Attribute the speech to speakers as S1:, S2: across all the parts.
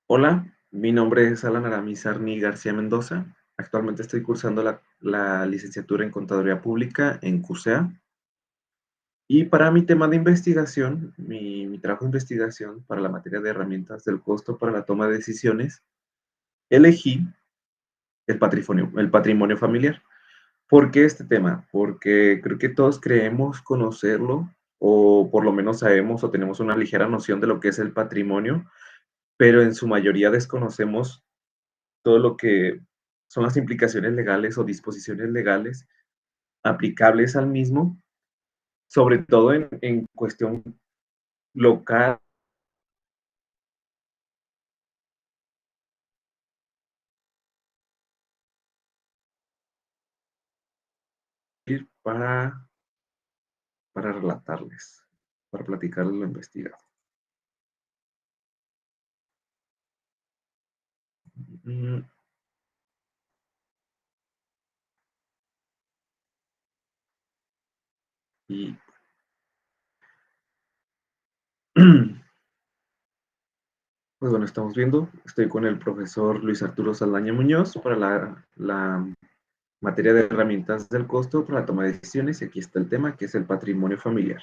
S1: Hola, mi nombre es Alan Aramis Arni García Mendoza. Actualmente estoy cursando la licenciatura en Contaduría Pública en CUSEA. Y para mi tema de investigación, mi trabajo de investigación para la materia de herramientas del costo para la toma de decisiones, elegí el patrimonio familiar. ¿Por qué este tema? Porque creo que todos creemos conocerlo, o por lo menos sabemos o tenemos una ligera noción de lo que es el patrimonio, pero en su mayoría desconocemos todo lo que son las implicaciones legales o disposiciones legales aplicables al mismo, sobre todo en cuestión local, para, para relatarles, para platicarles lo investigado. Mm, Y pues bueno, estamos viendo, estoy con el profesor Luis Arturo Saldaña Muñoz para la materia de herramientas del costo para la toma de decisiones, y aquí está el tema, que es el patrimonio familiar.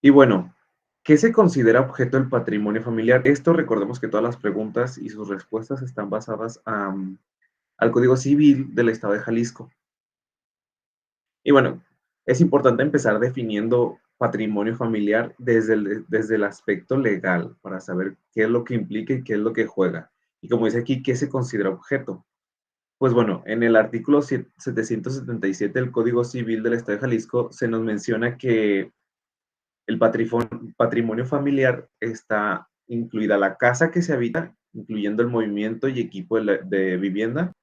S1: Y bueno, ¿qué se considera objeto del patrimonio familiar? Esto recordemos que todas las preguntas y sus respuestas están basadas al Código Civil del Estado de Jalisco. Y bueno, es importante empezar definiendo patrimonio familiar desde el aspecto legal para saber qué es lo que implica y qué es lo que juega. Y como dice aquí, ¿qué se considera objeto? Pues bueno, en el artículo 777 del Código Civil del Estado de Jalisco se nos menciona que el patrimonio familiar está incluida la casa que se habita, incluyendo el movimiento y equipo de vivienda,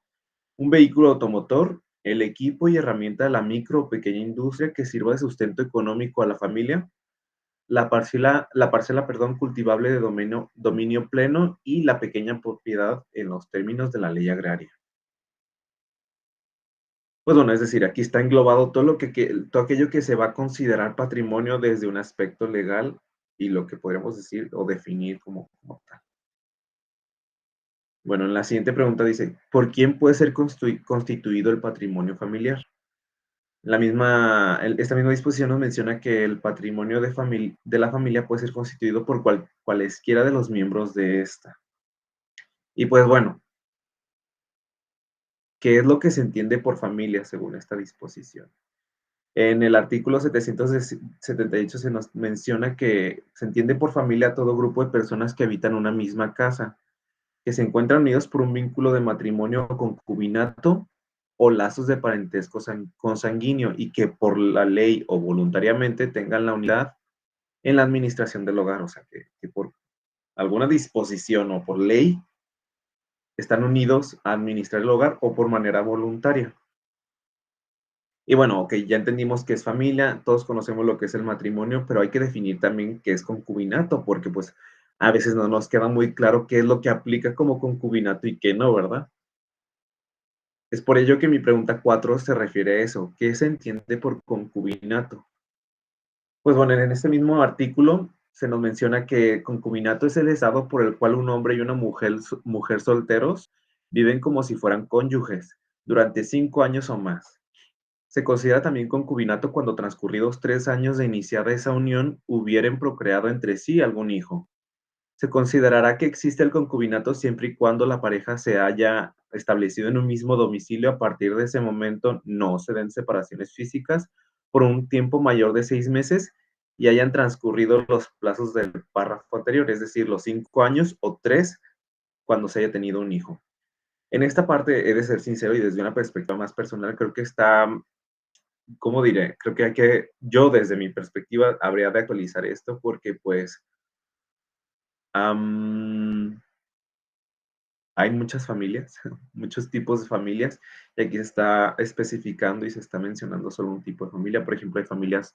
S1: un vehículo automotor, el equipo y herramienta de la micro o pequeña industria que sirva de sustento económico a la familia, la parcela, perdón, cultivable de dominio pleno y la pequeña propiedad en los términos de la ley agraria. Pues bueno, es decir, aquí está englobado todo aquello que se va a considerar patrimonio desde un aspecto legal y lo que podríamos decir o definir como tal. Bueno, en la siguiente pregunta dice, ¿por quién puede ser constituido el patrimonio familiar? Esta misma disposición nos menciona que el patrimonio de la familia puede ser constituido por cualesquiera de los miembros de esta. Y pues bueno, ¿qué es lo que se entiende por familia según esta disposición? En el artículo 778 se nos menciona que se entiende por familia todo grupo de personas que habitan una misma casa, que se encuentran unidos por un vínculo de matrimonio o concubinato o lazos de parentesco consanguíneo y que por la ley o voluntariamente tengan la unidad en la administración del hogar, o sea, que por alguna disposición o por ley están unidos a administrar el hogar o por manera voluntaria. Y bueno, ok, ya entendimos qué es familia, todos conocemos lo que es el matrimonio, pero hay que definir también qué es concubinato, porque pues a veces no nos queda muy claro qué es lo que aplica como concubinato y qué no, ¿verdad? Es por ello que mi pregunta 4 se refiere a eso. ¿Qué se entiende por concubinato? Pues bueno, en este mismo artículo se nos menciona que concubinato es el estado por el cual un hombre y una mujer solteros viven como si fueran cónyuges durante 5 años o más. Se considera también concubinato cuando transcurridos 3 años de iniciada esa unión hubieren procreado entre sí algún hijo. Se considerará que existe el concubinato siempre y cuando la pareja se haya establecido en un mismo domicilio. A partir de ese momento no se den separaciones físicas por un tiempo mayor de 6 meses y hayan transcurrido los plazos del párrafo anterior, es decir, los 5 años o 3 cuando se haya tenido un hijo. En esta parte he de ser sincero y desde una perspectiva más personal, creo que está, ¿cómo diré? Creo que yo desde mi perspectiva habría de actualizar esto porque pues um, hay muchas familias, muchos tipos de familias, y aquí se está especificando y se está mencionando solo un tipo de familia. Por ejemplo, hay familias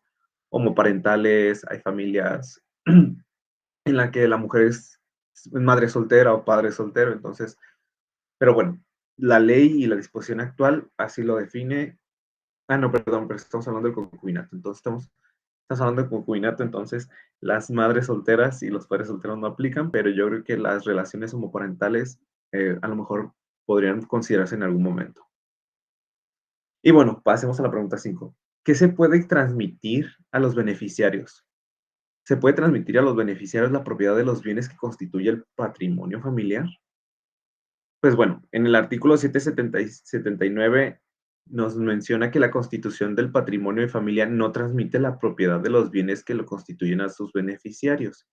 S1: homoparentales, hay familias en la que la mujer es madre soltera o padre soltero, entonces, pero bueno, la ley y la disposición actual así lo define. Ah, no, perdón, pero estamos hablando del concubinato, entonces estamos estás hablando de concubinato, entonces las madres solteras y los padres solteros no aplican, pero yo creo que las relaciones homoparentales a lo mejor podrían considerarse en algún momento. Y bueno, pasemos a la pregunta 5. ¿Qué se puede transmitir a los beneficiarios? ¿Se puede transmitir a los beneficiarios la propiedad de los bienes que constituye el patrimonio familiar? Pues bueno, en el artículo 779 nos menciona que la constitución del patrimonio de familia no transmite la propiedad de los bienes que lo constituyen a sus beneficiarios.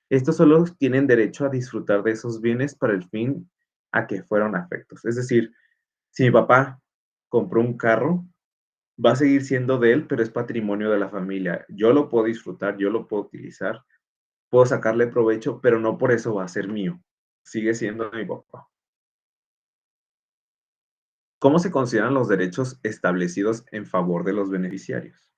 S1: Estos solo tienen derecho a disfrutar de esos bienes para el fin a que fueron afectos. Es decir, si mi papá compró un carro, va a seguir siendo de él, pero es patrimonio de la familia. Yo lo puedo disfrutar, yo lo puedo utilizar, puedo sacarle provecho, pero no por eso va a ser mío. Sigue siendo de mi papá. ¿Cómo se consideran los derechos establecidos en favor de los beneficiarios?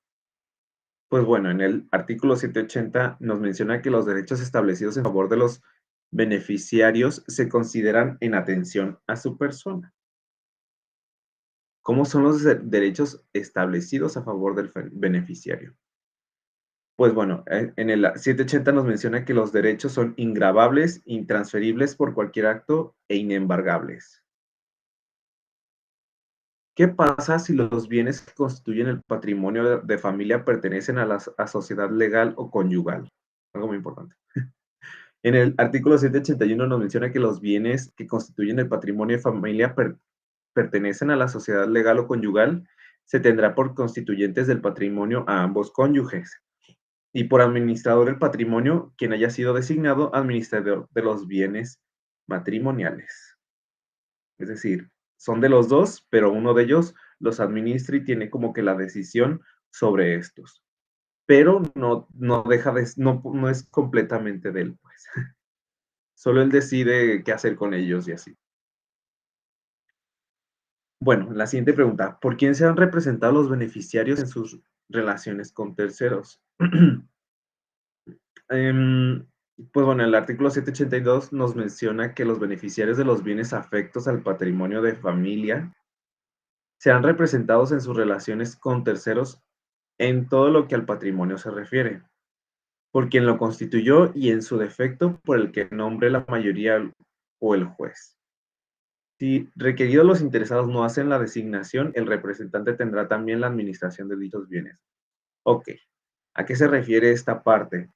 S1: Pues bueno, en el artículo 780 nos menciona que los derechos establecidos en favor de los beneficiarios se consideran en atención a su persona. ¿Cómo son los derechos establecidos a favor del beneficiario? Pues bueno, en el 780 nos menciona que los derechos son ingravables, intransferibles por cualquier acto e inembargables. ¿Qué pasa si los bienes que constituyen el patrimonio de familia pertenecen a sociedad legal o conyugal? Algo muy importante. En el artículo 781 nos menciona que los bienes que constituyen el patrimonio de familia pertenecen a la sociedad legal o conyugal, se tendrá por constituyentes del patrimonio a ambos cónyuges y por administrador del patrimonio quien haya sido designado administrador de los bienes matrimoniales. Es decir, son de los dos, pero uno de ellos los administra y tiene como que la decisión sobre estos. Pero no deja de, no es completamente de él, pues. Solo él decide qué hacer con ellos y así. Bueno, la siguiente pregunta. ¿Por quién se han representado los beneficiarios en sus relaciones con terceros? Em, pues bueno, el artículo 782 nos menciona que los beneficiarios de los bienes afectos al patrimonio de familia serán representados en sus relaciones con terceros en todo lo que al patrimonio se refiere, por quien lo constituyó y en su defecto por el que nombre la mayoría o el juez. Si requeridos los interesados no hacen la designación, el representante tendrá también la administración de dichos bienes. Ok, ¿a qué se refiere esta parte?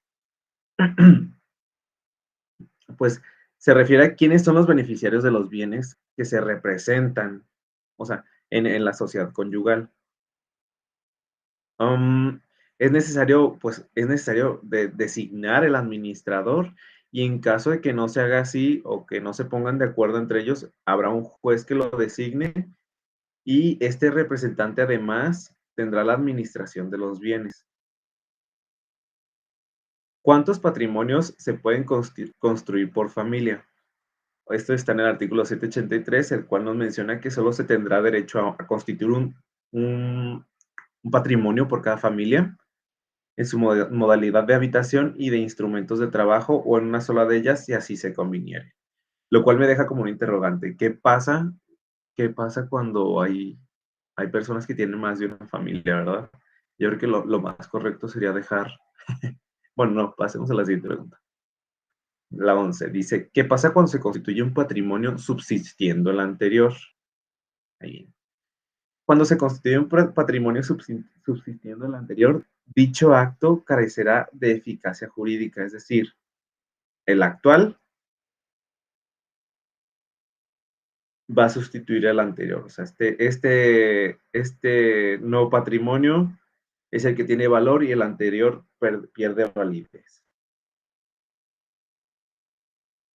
S1: Pues se refiere a quiénes son los beneficiarios de los bienes que se representan, o sea, en la sociedad conyugal. Am, es necesario designar el administrador y en caso de que no se haga así o que no se pongan de acuerdo entre ellos, habrá un juez que lo designe y este representante además tendrá la administración de los bienes. ¿Cuántos patrimonios se pueden construir por familia? Esto está en el artículo 783, el cual nos menciona que solo se tendrá derecho a constituir un patrimonio por cada familia en su modalidad de habitación y de instrumentos de trabajo o en una sola de ellas si así se conviniere. Lo cual me deja como un interrogante. ¿Qué pasa? ¿Qué pasa cuando hay personas que tienen más de una familia, verdad? Yo creo que lo más correcto sería dejar. Bueno, no, pasemos a la siguiente pregunta. La 11 dice, ¿qué pasa cuando se constituye un patrimonio subsistiendo el anterior? Ahí. Cuando se constituye un patrimonio subsistiendo el anterior, dicho acto carecerá de eficacia jurídica, es decir, el actual va a sustituir al anterior. O sea, este nuevo patrimonio es el que tiene valor y el anterior pierde validez.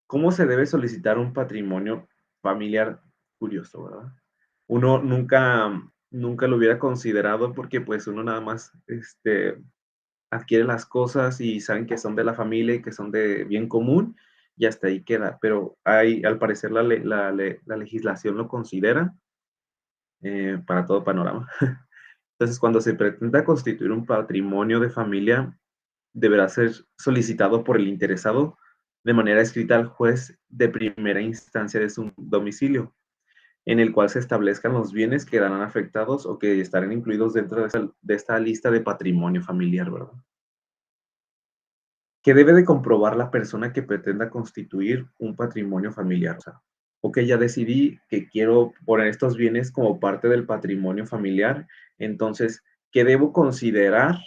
S1: ¿Cómo se debe solicitar un patrimonio familiar? Curioso, ¿verdad? Uno nunca lo hubiera considerado porque pues uno nada más adquiere las cosas y saben que son de la familia y que son de bien común y hasta ahí queda. Pero al parecer la legislación lo considera para todo panorama. Entonces, cuando se pretenda constituir un patrimonio de familia, deberá ser solicitado por el interesado de manera escrita al juez de primera instancia de su domicilio, en el cual se establezcan los bienes que quedarán afectados o que estarán incluidos dentro de esta lista de patrimonio familiar, ¿verdad? ¿Qué debe de comprobar la persona que pretenda constituir un patrimonio familiar? O sea, ok, ya decidí que quiero poner estos bienes como parte del patrimonio familiar, entonces, ¿qué debo considerar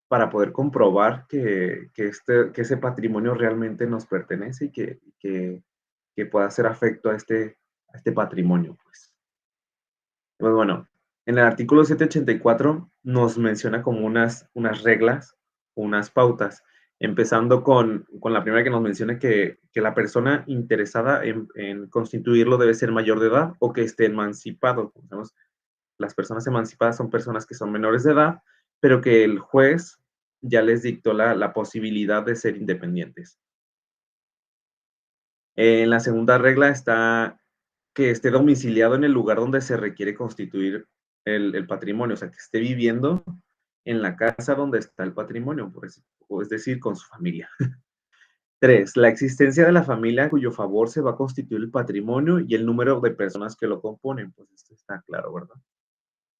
S1: para poder comprobar que ese patrimonio realmente nos pertenece y que pueda ser afecto a este patrimonio, pues? Pues bueno, en el artículo 784 nos menciona como unas reglas, unas pautas, empezando con la primera que nos menciona que la persona interesada en constituirlo debe ser mayor de edad o que esté emancipado. Como sabemos, las personas emancipadas son personas que son menores de edad, pero que el juez ya les dictó la posibilidad de ser independientes. En la segunda regla está que esté domiciliado en el lugar donde se requiere constituir el patrimonio, o sea, que esté viviendo en la casa donde está el patrimonio, o es decir, con su familia. 3, la existencia de la familia a cuyo favor se va a constituir el patrimonio y el número de personas que lo componen, pues esto está claro, ¿verdad?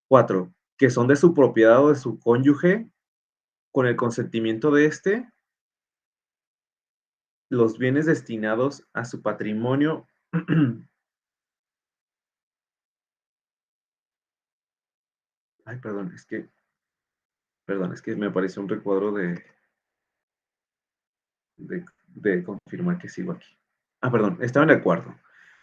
S1: 4, que son de su propiedad o de su cónyuge, con el consentimiento de éste, los bienes destinados a su patrimonio. Ay, perdón, es que me apareció un recuadro de confirmar que sigo aquí. Ah, perdón, estaba en el cuarto.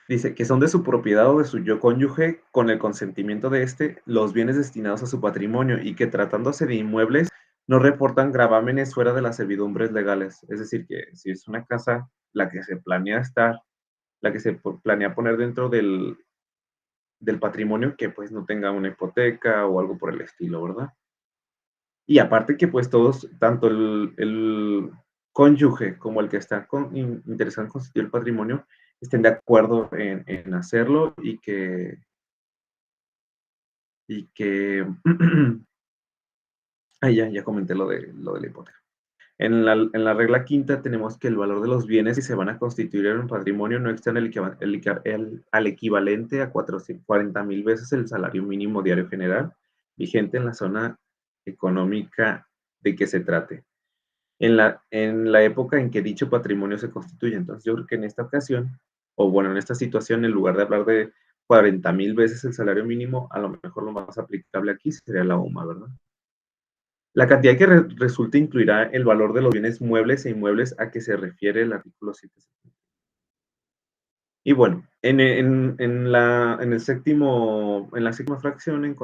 S1: Dice que son de su propiedad o de su yo cónyuge, con el consentimiento de éste, los bienes destinados a su patrimonio y que tratándose de inmuebles no reportan gravámenes fuera de las servidumbres legales. Es decir, que si es una casa la que se planea estar, la que se planea poner dentro del patrimonio, que pues no tenga una hipoteca o algo por el estilo, ¿verdad? Y aparte que pues todos, tanto el cónyuge como el que está interesado en constituir el patrimonio, estén de acuerdo en hacerlo y que ya comenté lo de la hipoteca. En la regla quinta tenemos que el valor de los bienes que se van a constituir en un patrimonio no excede al equivalente a 40,000 veces el salario mínimo diario general vigente en la zona económica de que se trate. En la época en que dicho patrimonio se constituye. Entonces, yo creo que en esta ocasión, o bueno, en esta situación, en lugar de hablar de 40,000 veces el salario mínimo, a lo mejor lo más aplicable aquí sería la UMA, ¿verdad? La cantidad que resulte incluirá el valor de los bienes muebles e inmuebles a que se refiere el artículo 7. Y bueno, en la sexta fracción,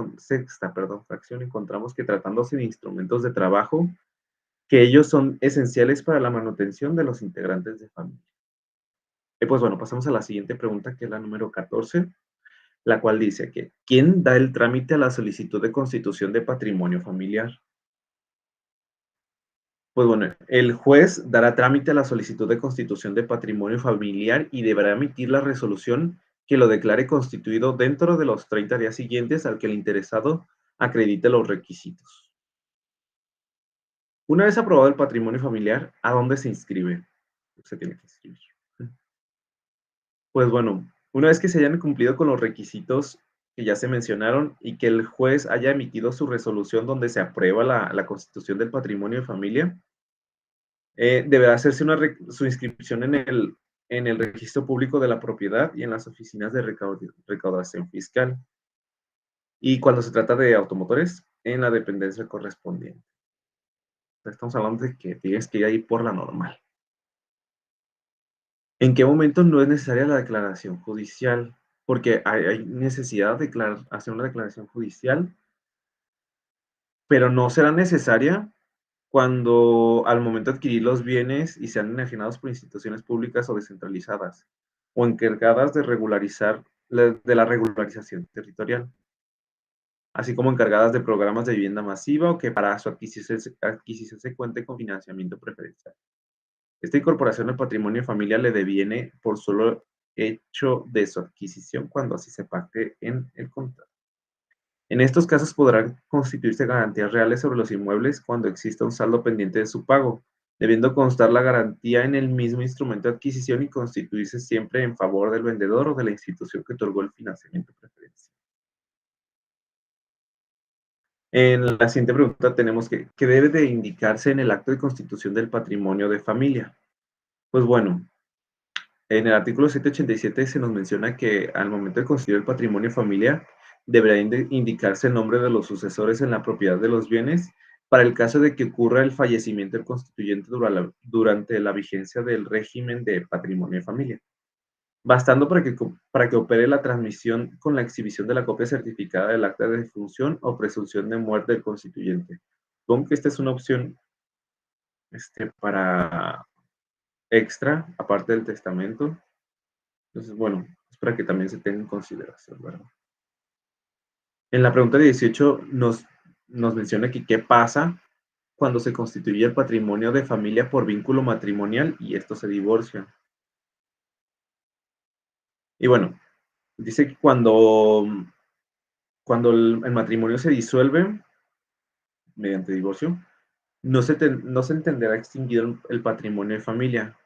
S1: fracción, encontramos que tratándose de instrumentos de trabajo, que ellos son esenciales para la manutención de los integrantes de familia. Y pues bueno, pasamos a la siguiente pregunta, que es la número 14, la cual dice que, ¿quién da el trámite a la solicitud de constitución de patrimonio familiar? Pues bueno, el juez dará trámite a la solicitud de constitución de patrimonio familiar y deberá emitir la resolución que lo declare constituido dentro de los 30 días siguientes al que el interesado acredite los requisitos. Una vez aprobado el patrimonio familiar, ¿a dónde se inscribe? Se tiene que inscribir. Pues bueno, una vez que se hayan cumplido con los requisitos que ya se mencionaron y que el juez haya emitido su resolución donde se aprueba la constitución del patrimonio de familia, deberá hacerse su inscripción en el registro público de la propiedad y en las oficinas de recaudación fiscal. Y cuando se trata de automotores, en la dependencia correspondiente. Estamos hablando de que tienes que ir ahí por la normal. ¿En qué momento no es necesaria la declaración judicial? Porque hay necesidad de hacer una declaración judicial, pero no será necesaria cuando al momento de adquirir los bienes y sean enajenados por instituciones públicas o descentralizadas, o encargadas de la regularización territorial, así como encargadas de programas de vivienda masiva o que para su adquisición se cuente con financiamiento preferencial. Esta incorporación al patrimonio familiar le deviene por solo hecho de su adquisición cuando así se pacte en el contrato. En estos casos podrán constituirse garantías reales sobre los inmuebles cuando exista un saldo pendiente de su pago, debiendo constar la garantía en el mismo instrumento de adquisición y constituirse siempre en favor del vendedor o de la institución que otorgó el financiamiento preferencial. En la siguiente pregunta tenemos que debe de indicarse en el acto de constitución del patrimonio de familia. Pues bueno, en el artículo 787 se nos menciona que al momento de constituir el patrimonio de familia, deberá indicarse el nombre de los sucesores en la propiedad de los bienes para el caso de que ocurra el fallecimiento del constituyente durante la vigencia del régimen de patrimonio de familia, bastando para que opere la transmisión con la exhibición de la copia certificada del acta de defunción o presunción de muerte del constituyente. Supongo que esta es una opción para extra, aparte del testamento. Entonces, bueno, es para que también se tenga en consideración, ¿verdad? En la pregunta 18 nos menciona que qué pasa cuando se constituye el patrimonio de familia por vínculo matrimonial y esto se divorcia. Y bueno, dice que cuando el matrimonio se disuelve mediante divorcio, no se entenderá extinguido el patrimonio de familia,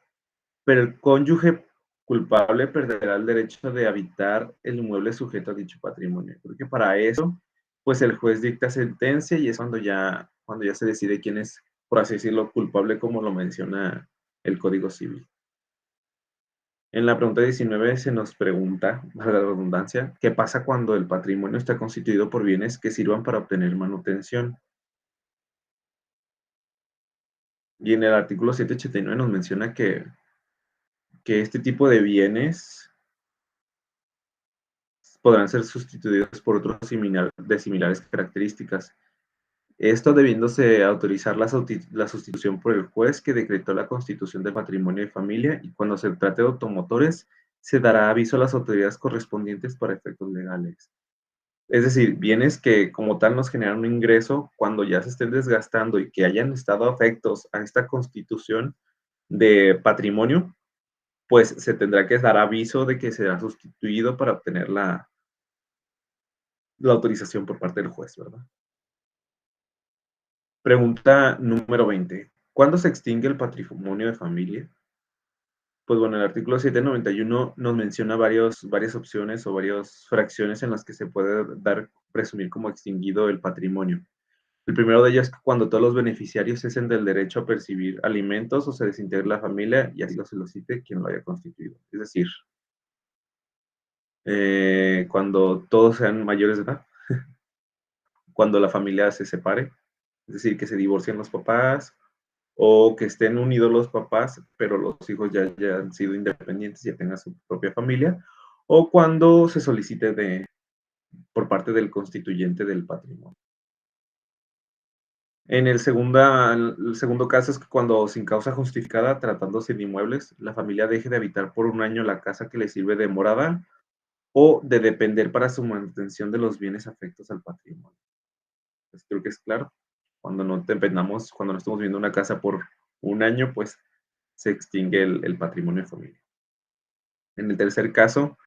S1: pero el cónyuge culpable perderá el derecho de habitar el inmueble sujeto a dicho patrimonio. Porque para eso, pues el juez dicta sentencia y es cuando ya se decide quién es, por así decirlo, culpable, como lo menciona el Código Civil. En la pregunta 19 se nos pregunta, a la redundancia, ¿qué pasa cuando el patrimonio está constituido por bienes que sirvan para obtener manutención? Y en el artículo 789 nos menciona que este tipo de bienes podrán ser sustituidos por otros de similares características. Esto debiéndose autorizar la sustitución por el juez que decretó la constitución del patrimonio de familia y cuando se trate de automotores se dará aviso a las autoridades correspondientes para efectos legales. Es decir, bienes que como tal nos generan un ingreso cuando ya se estén desgastando y que hayan estado afectos a esta constitución de patrimonio, pues se tendrá que dar aviso de que será sustituido para obtener la autorización por parte del juez, ¿verdad? Pregunta número 20. ¿Cuándo se extingue el patrimonio de familia? Pues bueno, el artículo 791 nos menciona varias opciones o varias fracciones en las que se puede presumir como extinguido el patrimonio. El primero de ellos es cuando todos los beneficiarios cesen del derecho a percibir alimentos o se desintegre la familia y así lo solicite quien lo haya constituido. Es decir, cuando todos sean mayores de edad, cuando la familia se separe, es decir, que se divorcien los papás o que estén unidos los papás, pero los hijos ya han sido independientes, ya tengan su propia familia, o cuando se solicite por parte del constituyente del patrimonio. El segundo caso es que cuando sin causa justificada, tratándose de inmuebles, la familia deje de habitar por un año la casa que le sirve de morada o de depender para su manutención de los bienes afectos al patrimonio. Pues creo que es claro. Cuando no estamos viendo una casa por un año, pues se extingue el patrimonio de familia. En el tercer caso,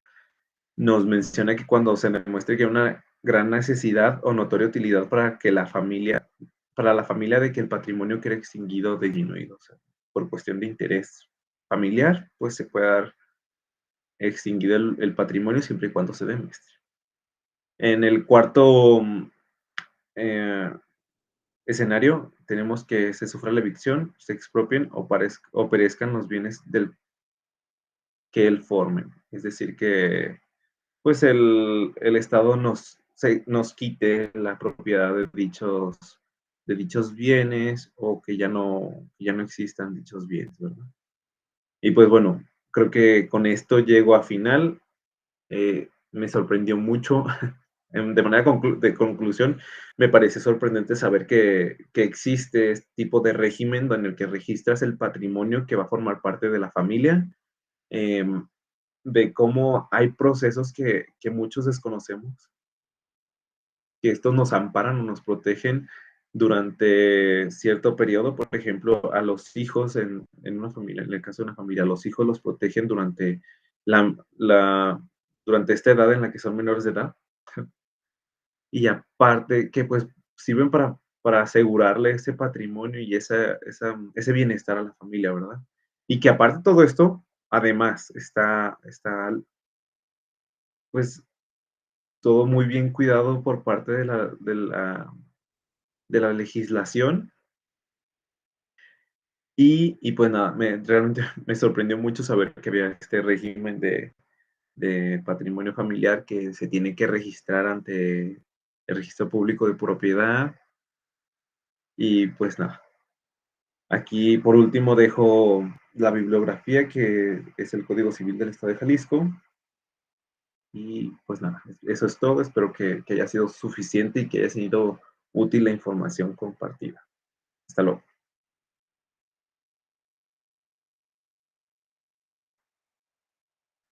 S1: nos menciona que cuando se demuestre que hay una gran necesidad o notoria utilidad para la familia de que el patrimonio quede extinguido o disminuido. O sea, por cuestión de interés familiar, pues se puede dar extinguido el patrimonio siempre y cuando se demuestre. En el cuarto eh, escenario, tenemos que se sufra la evicción, se expropien o perezcan los bienes que él formen. Es decir, que pues el Estado nos quite la propiedad de dichos bienes o que ya no existan dichos bienes, ¿verdad? Y pues bueno, creo que con esto llego a final. Me sorprendió mucho. De manera de conclusión, me parece sorprendente saber que existe este tipo de régimen en el que registras el patrimonio que va a formar parte de la familia. De cómo hay procesos que muchos desconocemos, que estos nos amparan o nos protegen durante cierto periodo. Por ejemplo, a los hijos en una familia, en el caso de una familia, los hijos los protegen la, la, durante esta edad en la que son menores de edad. Y aparte que pues sirven para asegurarle ese patrimonio y ese bienestar a la familia, ¿verdad? Y que aparte de todo esto, además está pues todo muy bien cuidado por parte de la legislación. Y pues nada, realmente me sorprendió mucho saber que había este régimen de patrimonio familiar que se tiene que registrar ante el registro público de propiedad. Y pues nada, aquí por último dejo la bibliografía que es el Código Civil del Estado de Jalisco. Y pues nada, eso es todo. Espero que haya sido suficiente y que haya sido útil la información compartida. Hasta luego.